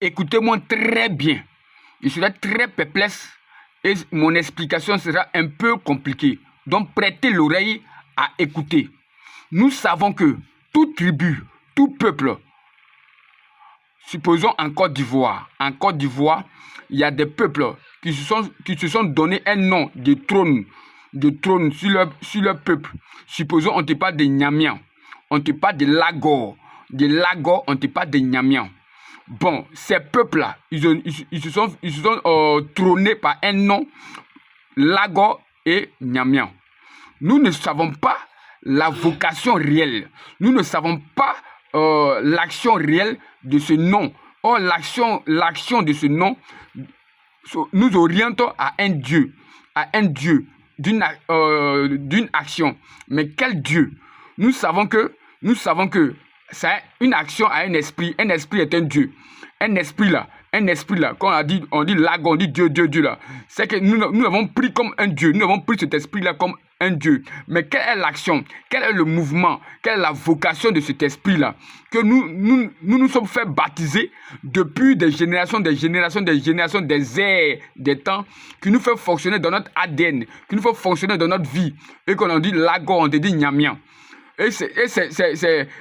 écoutez-moi très bien. Je serai très perplexe et mon explication sera un peu compliquée. Donc, prêtez l'oreille à écouter. Nous savons que toute tribu, tout peuple, supposons en Côte d'Ivoire, il y a des peuples qui se sont donné un nom de trône sur leur peuple. Supposons on te parle de Nyamian, on te parle de Lagor, on te parle de Nyamian. Bon, ces peuples-là, ils se sont trônés par un nom, Lagor et Nyamian. Nous ne savons pas la vocation réelle. Nous ne savons pas l'action réelle de ce nom. Or, l'action de ce nom nous oriente à un Dieu d'une action. Mais quel Dieu? Nous savons que c'est une action à un esprit. Un esprit est un Dieu. Un esprit là, quand on dit Lagor, on dit Dieu là. C'est que nous l'avons pris comme un Dieu. Nous avons pris cet esprit là comme un Dieu. Mais quelle est l'action? Quel est le mouvement? Quelle est la vocation de cet esprit-là? Que nous sommes fait baptiser depuis des générations, des ères, des temps, qui nous fait fonctionner dans notre ADN, qui nous fait fonctionner dans notre vie. Et qu'on en dit Lagor, on te dit Nyamian. Et c'est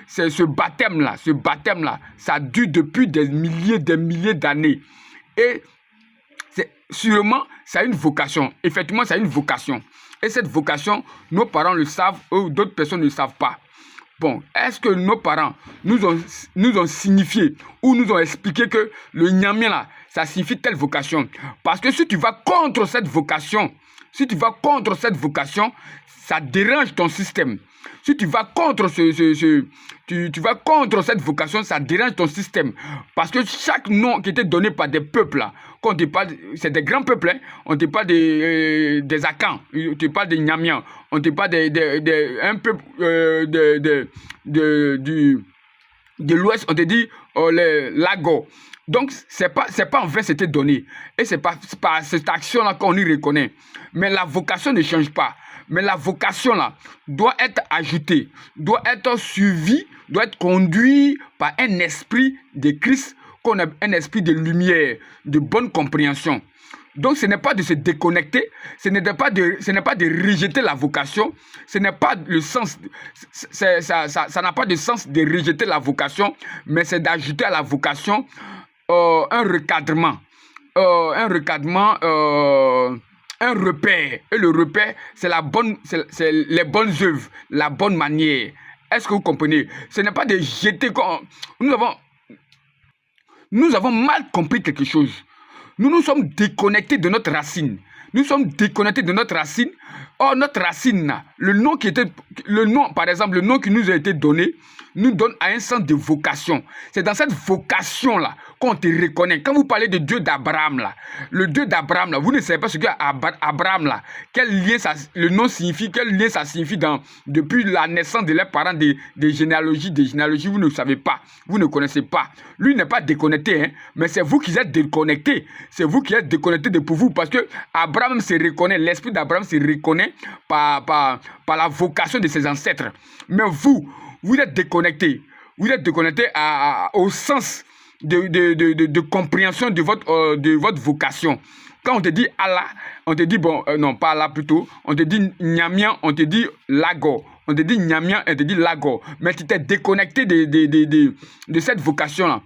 ce baptême-là, ça dure depuis des milliers d'années. Et sûrement, ça a une vocation. Effectivement, ça a une vocation. Et cette vocation, nos parents le savent ou d'autres personnes ne le savent pas. Bon, est-ce que nos parents nous ont signifié ou nous ont expliqué que le Nyamian là, ça signifie telle vocation? Parce que si tu vas contre cette vocation, ça dérange ton système. Si tu vas contre tu vas contre cette vocation, ça dérange ton système. Parce que chaque nom qui était donné par des peuples, là, quand on te parle, c'est des grands peuples, hein, on te parle des Akans, on te parle des Nyamian, on te parle un peuple de l'Ouest, on te dit les Lagos. Donc, c'est pas en fait c'était donné. Et c'est pas cette action-là qu'on y reconnaît. Mais la vocation ne change pas. Mais la vocation-là doit être ajoutée, doit être suivie, doit être conduite par un esprit de Christ, qu'on a un esprit de lumière, de bonne compréhension. Donc, ce n'est pas de se déconnecter, ce n'est pas de rejeter la vocation, ce n'est pas le sens, ça n'a pas de sens de rejeter la vocation, mais c'est d'ajouter à la vocation un recadrement, un repère. Et le repère, c'est les bonnes œuvres, la bonne manière. Est-ce que vous comprenez? Ce n'est pas de jeter comme... Nous avons mal compris quelque chose. Nous sommes déconnectés de notre racine. Or, notre racine, par exemple, le nom qui nous a été donné, nous donne un sens de vocation. C'est dans cette vocation-là qu'on te reconnaît. Quand vous parlez de Dieu d'Abraham, là, le Dieu d'Abraham, là, vous ne savez pas ce qu'est Abraham, là, quel lien le nom signifie, quel lien ça signifie depuis la naissance de leurs parents, des généalogies, vous ne savez pas, vous ne connaissez pas. Lui n'est pas déconnecté, hein, mais c'est vous qui êtes déconnectés. C'est vous qui êtes déconnectés de pour vous, parce que Abraham se reconnaît, l'esprit d'Abraham se reconnaît par la vocation de ses ancêtres. Mais vous êtes déconnectés. Vous êtes déconnectés au sens de compréhension de votre vocation. Quand on te dit Allah, on te dit, non, pas Allah plutôt, on te dit Nyamian, on te dit Lagor. On te dit Nyamian, on te dit Lagor. Mais tu t'es déconnecté de cette vocation-là.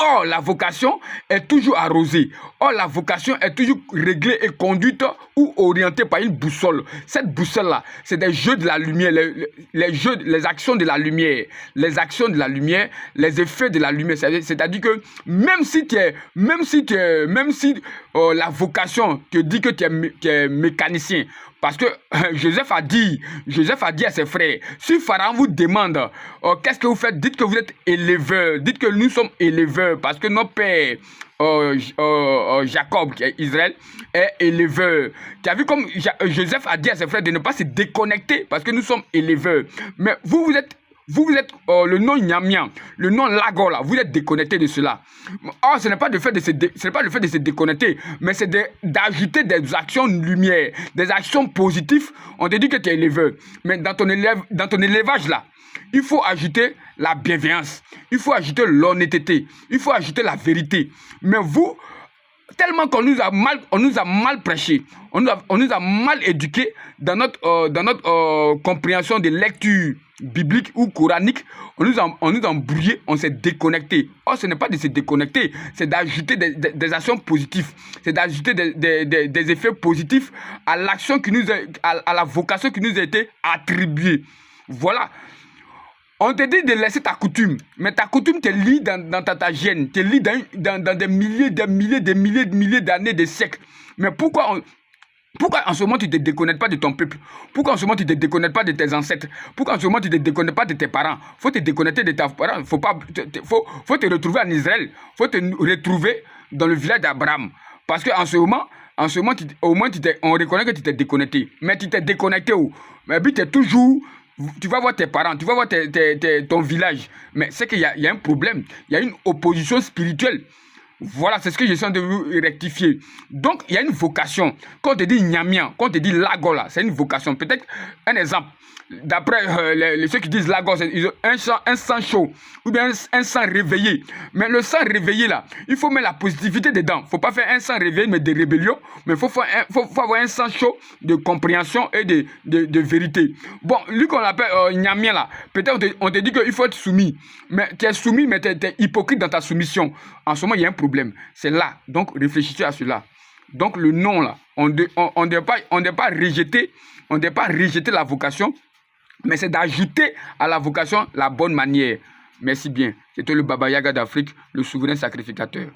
Or, la vocation est toujours arrosée. Or, la vocation est toujours réglée et conduite ou orientée par une boussole. Cette boussole-là, c'est des jeux de la lumière, les actions de la lumière, les effets de la lumière. C'est-à-dire que même si la vocation te dit que tu es mécanicien, parce que Joseph a dit à ses frères, si Pharaon vous demande qu'est-ce que vous faites, dites que vous êtes éleveurs, dites que nous sommes éleveurs, parce que notre père Jacob, qui est Israël, est éleveur. Tu as vu comme Joseph a dit à ses frères de ne pas se déconnecter, parce que nous sommes éleveurs. Mais vous êtes le nom Nyamian, le nom Lagor, là, vous êtes déconnecté de cela. Or, ce n'est pas le fait de se déconnecter, mais c'est d'ajouter des actions lumière, des actions positives. On te dit que tu es éleveur, mais dans ton élevage là, il faut ajouter la bienveillance, il faut ajouter l'honnêteté, il faut ajouter la vérité. Mais vous, tellement qu'on nous a mal prêché, on nous a mal éduqués dans notre compréhension des lectures bibliques ou coraniques, on nous a embrouillés, on s'est déconnecté. Or, ce n'est pas de se déconnecter, c'est d'ajouter des actions positives, c'est d'ajouter des effets positifs à l'action à la vocation qui nous a été attribuée. Voilà. On te dit de laisser ta coutume, mais ta coutume te lie dans ta gêne, te lie dans des milliers d'années, des siècles. Mais pourquoi en ce moment tu ne te déconnectes pas de ton peuple? Pourquoi en ce moment tu ne te déconnectes pas de tes ancêtres? Pourquoi en ce moment tu ne te déconnectes pas de tes parents? Il faut te déconnecter de tes parents. Il faut te retrouver en Israël. Il faut te retrouver dans le village d'Abraham. Parce qu'en ce moment, au moins on reconnaît que tu t'es déconnecté. Mais tu t'es déconnecté où? Mais puis tu es toujours... Tu vas voir tes parents, tu vas voir ton village. Mais c'est qu'il y a un problème. Il y a une opposition spirituelle. Voilà, c'est ce que j'essaie de vous rectifier. Donc, il y a une vocation. Quand on te dit Nyamian, quand on te dit Lagola, c'est une vocation. Peut-être un exemple. D'après ceux qui disent Lagos, ils ont un sang chaud ou bien un sang réveillé. Mais le sang réveillé là, il faut mettre la positivité dedans. Il ne faut pas faire un sang réveillé mais de rébellion. Mais il faut avoir un sang chaud de compréhension et de vérité. Bon, lui qu'on appelle Nyamien là, peut-être on te dit qu'il faut être soumis. Mais tu es soumis, mais tu es hypocrite dans ta soumission. En ce moment, il y a un problème. C'est là. Donc, réfléchissez à cela. Donc, le nom là, on ne doit pas rejeter la vocation. Mais c'est d'ajouter à la vocation la bonne manière. Merci bien. C'était le Baba Yaga d'Afrique, le souverain sacrificateur.